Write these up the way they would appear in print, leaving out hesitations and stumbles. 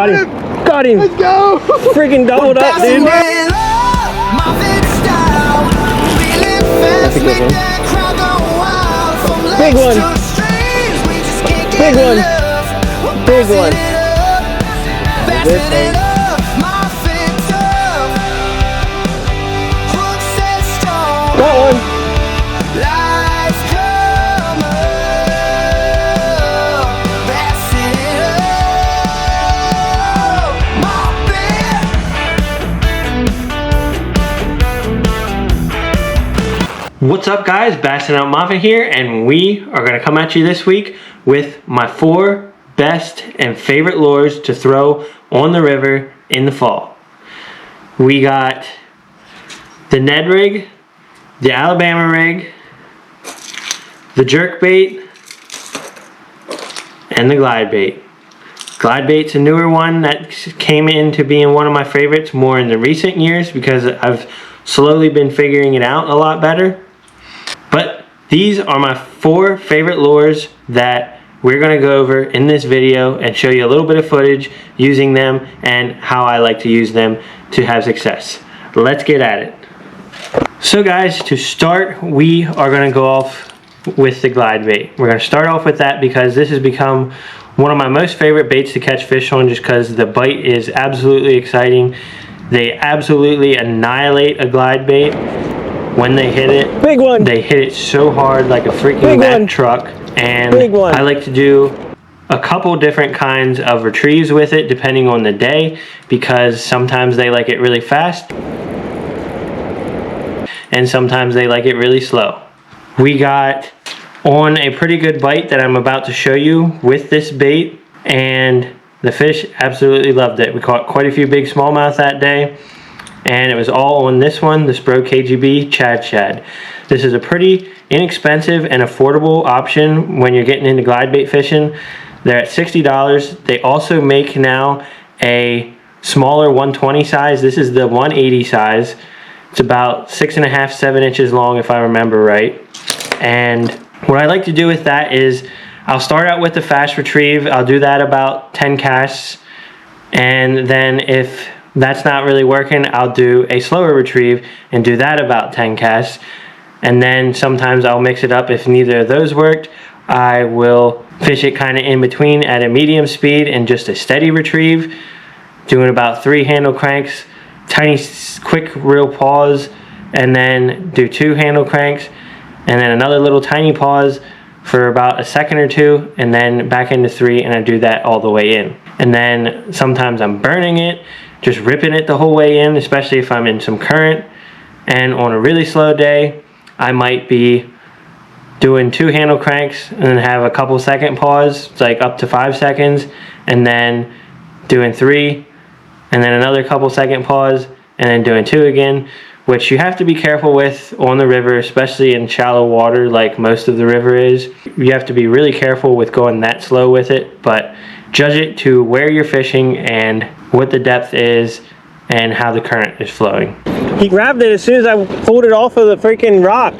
Got him. Got him. Let's go. Freaking doubled up, dude. That's a good one. Big one. Big one. Big one. This thing. Got one. What's up, guys? Bassin' Out Mafia here, and we are going to come at you this week with my 4 best and favorite lures to throw on the river in the fall. We got the Ned rig, the Alabama rig, the jerk bait, and the glide bait. Glide bait's a newer one that came into being one of my favorites more in the recent years because I've slowly been figuring it out a lot better. But these are my 4 favorite lures that we're going to go over in this video and show you a little bit of footage using them and how I like to use them to have success. Let's get at it. So guys, to start, we are going to go off with the glide bait. We're going to start off with that because this has become one of my most favorite baits to catch fish on just because the bite is absolutely exciting. They absolutely annihilate a glide bait. When they hit it, big one. They hit it so hard like a freaking Mack truck. And I like to do a couple different kinds of retrieves with it depending on the day because sometimes they like it really fast and sometimes they like it really slow. We got on a pretty good bite that I'm about to show you with this bait, and the fish absolutely loved it. We caught quite a few big smallmouth that day, and it was all on this one, the Spro KGB shad. This is a pretty inexpensive and affordable option when you're getting into glide bait fishing. They're at $60. They also make now a smaller 120 size. This is the 180 size. It's about 6.5, 7 inches long if I remember right. And what I like to do with that is I'll start out with the fast retrieve. I'll do that about 10 casts, and then if that's not really working, I'll do a slower retrieve and do that about 10 casts. And then sometimes I'll mix it up. If neither of those worked, I will fish it kind of in between at a medium speed and just a steady retrieve, doing about 3 handle cranks, tiny quick reel pause, and then do 2 handle cranks, and then another little tiny pause for about a second or 2, and then back into 3, and I do that all the way in. And then sometimes I'm burning it, just ripping it the whole way in, especially if I'm in some current. And on a really slow day, I might be doing 2 handle cranks and then have a couple second pause, it's like up to 5 seconds, and then doing 3, and then another couple second pause, and then doing 2 again, which you have to be careful with on the river, especially in shallow water like most of the river is. You have to be really careful with going that slow with it, but judge it to where you're fishing and what the depth is and how the current is flowing. He grabbed it as soon as I pulled it off of the freaking rock.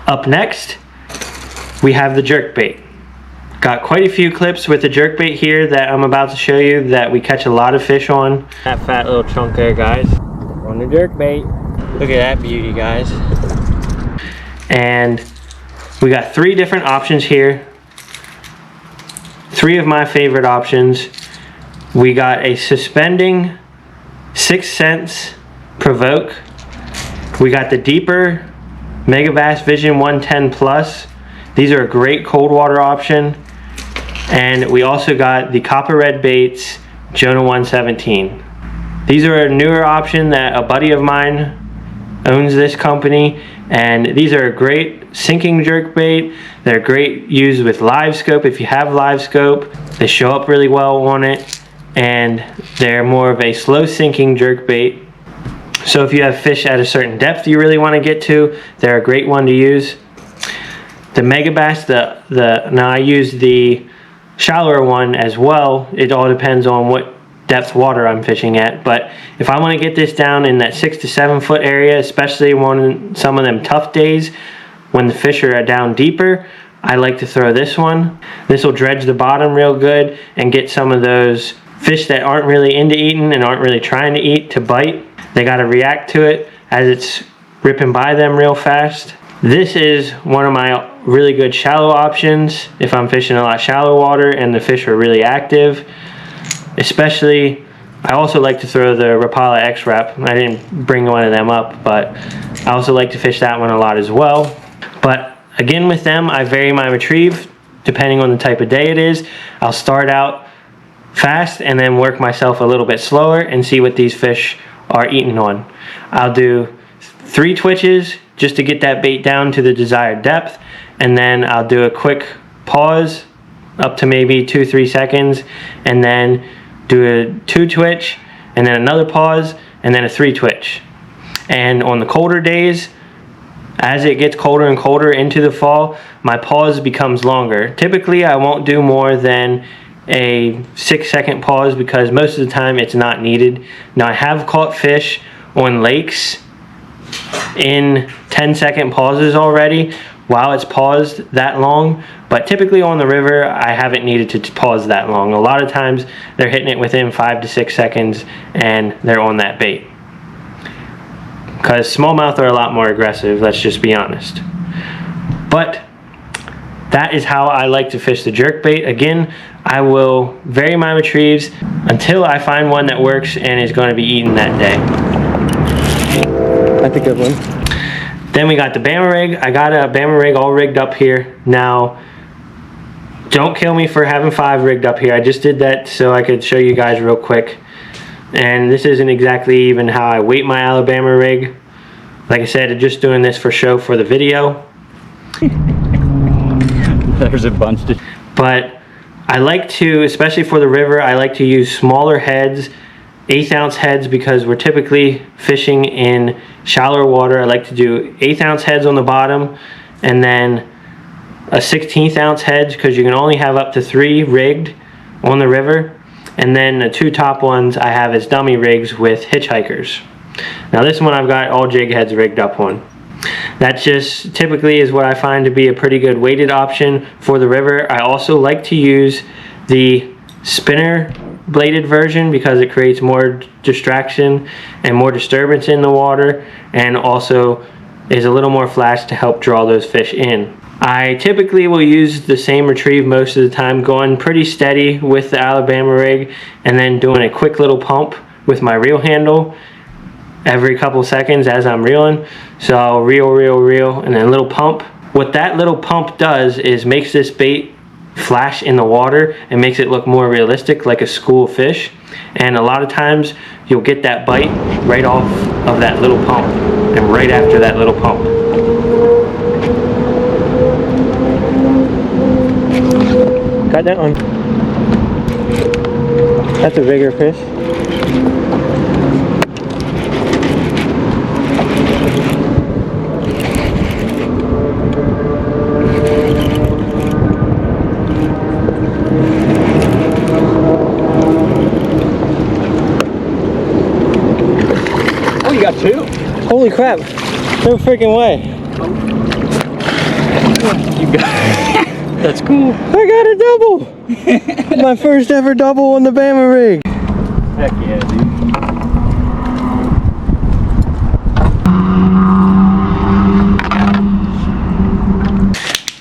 Up next, we have the jerk bait. Got quite a few clips with the jerk bait here that I'm about to show you that we catch a lot of fish on. That fat little chunk there, guys. On the jerk bait. Look at that beauty, guys. And we got 3 different options here. 3 of my favorite options. We got a suspending 6 cents provoke. We got the deeper Megabass Vision 110 Plus. These are a great cold water option. And we also got the Copper Red Baits Jonah 117. These are a newer option that a buddy of mine owns this company, and these are a great sinking jerk bait. They're great used with live scope. If you have live scope, they show up really well on it, and they're more of a slow sinking jerk bait. So if you have fish at a certain depth you really want to get to, they're a great one to use. The Megabass, now I use the shallower one as well. It all depends on what depth water I'm fishing at, but if I want to get this down in that 6 to 7 foot area, especially on some of them tough days when the fish are down deeper, I like to throw this one. This will dredge the bottom real good and get some of those fish that aren't really into eating and aren't really trying to eat to bite. They got to react to it as it's ripping by them real fast. This is one of my really good shallow options if I'm fishing a lot shallow water and the fish are really active. Especially, I also like to throw the Rapala X-Rap. I didn't bring one of them up, but I also like to fish that one a lot as well. But again, with them, I vary my retrieve depending on the type of day it is. I'll start out fast and then work myself a little bit slower and see what these fish are eating on. I'll do 3 twitches just to get that bait down to the desired depth, and then I'll do a quick pause up to maybe 2-3 seconds, and then do a 2 twitch, and then another pause, and then a 3 twitch. And on the colder days, as it gets colder and colder into the fall, my pause becomes longer. Typically, I won't do more than a 6-second pause because most of the time it's not needed. Now, I have caught fish on lakes in 10-second pauses already while it's paused that long, but typically on the river I haven't needed to pause that long. A lot of times they're hitting it within 5 to 6 seconds and they're on that bait, because smallmouth are a lot more aggressive, let's just be honest. But that is how I like to fish the jerkbait. Again, I will vary my retrieves until I find one that works and is going to be eaten that day. That's a good one. Then we got the Bama rig. I got a Bama rig all rigged up here. Now, don't kill me for having 5 rigged up here. I just did that so I could show you guys real quick. And this isn't exactly even how I weight my Alabama rig. Like I said, I'm just doing this for show for the video. There's a bunch to... But I like to, especially for the river, I like to use smaller heads, 1/8 ounce heads, because we're typically fishing in shallower water. I like to do 1/8 ounce heads on the bottom, and then a 1/16 ounce head, because you can only have up to 3 rigged on the river. And then the 2 top ones I have as dummy rigs with hitchhikers. Now this one I've got all jig heads rigged up on. That just typically is what I find to be a pretty good weighted option for the river. I also like to use the spinner bladed version because it creates more distraction and more disturbance in the water, and also is a little more flash to help draw those fish in. I typically will use the same retrieve most of the time, going pretty steady with the Alabama rig and then doing a quick little pump with my reel handle every couple seconds as I'm reeling. So I'll reel, and then a little pump. What that little pump does is makes this bait flash in the water and makes it look more realistic, like a school fish. And a lot of times you'll get that bite right off of that little pump and right after that little pump. Got that one. That's a bigger fish. Oh, you got 2? Holy crap, no freaking way. You got That's cool. I got a double. My first ever double on the Bama rig. Heck yeah, dude.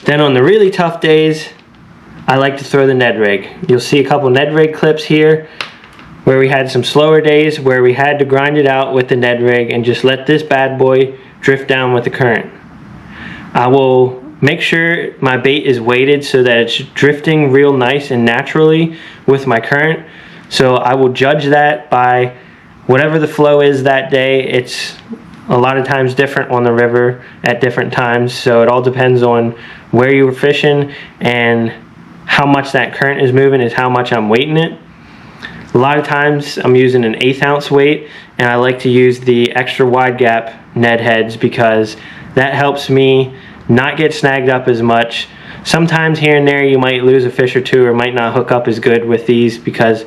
Then on the really tough days, I like to throw the Ned rig. You'll see a couple Ned rig clips here where we had some slower days where we had to grind it out with the Ned rig and just let this bad boy drift down with the current. I will make sure my bait is weighted so that it's drifting real nice and naturally with my current. So I will judge that by whatever the flow is that day. It's a lot of times different on the river at different times, so it all depends on where you were fishing, and how much that current is moving is how much I'm weighting it. A lot of times I'm using an 1/8 ounce weight, and I like to use the extra wide gap Ned heads because that helps me not get snagged up as much. Sometimes here and there you might lose a fish or two, or might not hook up as good with these because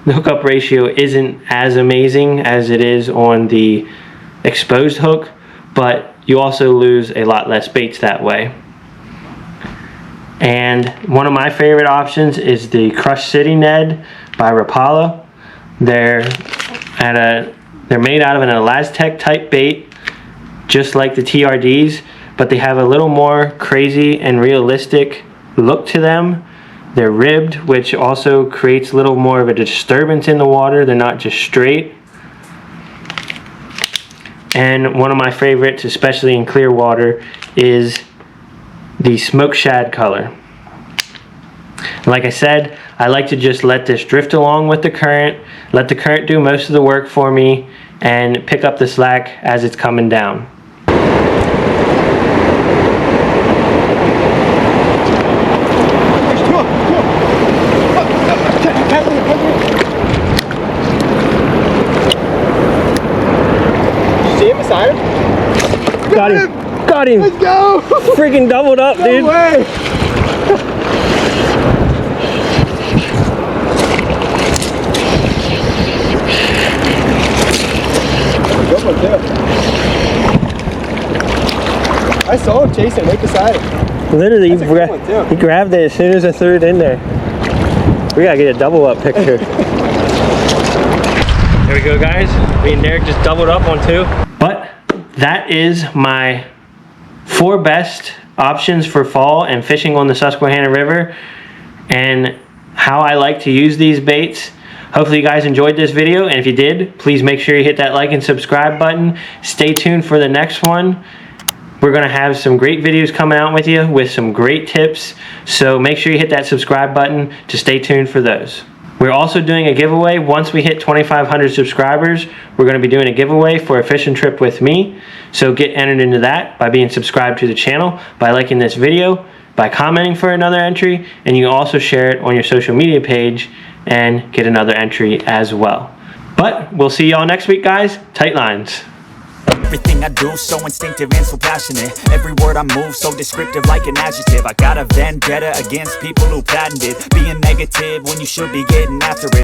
the hookup ratio isn't as amazing as it is on the exposed hook, but you also lose a lot less baits that way. And one of my favorite options is the Crush City Ned by Rapala. They're made out of an Elastec type bait, just like the TRDs, but they have a little more crazy and realistic look to them. They're ribbed, which also creates a little more of a disturbance in the water. They're not just straight. And one of my favorites, especially in clear water, is the smoke shad color. Like I said, I like to just let this drift along with the current, let the current do most of the work for me, and pick up the slack as it's coming down. See him beside him? Got him! Got him! Let's go! Freaking doubled up, dude! No way! Good one too. I saw him chasing right beside him. Literally, That's a good one, too. he grabbed it as soon as I threw it in there. We gotta get a double up picture. There we go, guys. Me and Derek just doubled up on 2. But that is my 4 best options for fall and fishing on the Susquehanna River, and how I like to use these baits. Hopefully you guys enjoyed this video, and if you did, please make sure you hit that like and subscribe button. Stay tuned for the next one. We're going to have some great videos coming out with you with some great tips, so make sure you hit that subscribe button to stay tuned for those. We're also doing a giveaway. Once we hit 2,500 subscribers, we're going to be doing a giveaway for a fishing trip with me. So get entered into that by being subscribed to the channel, by liking this video, by commenting for another entry, and you can also share it on your social media page and get another entry as well. But we'll see y'all next week, guys. Tight lines. Everything I do, so instinctive and so passionate. Every word I move, so descriptive like an adjective. I got a vendetta against people who patented being negative when you should be getting after it.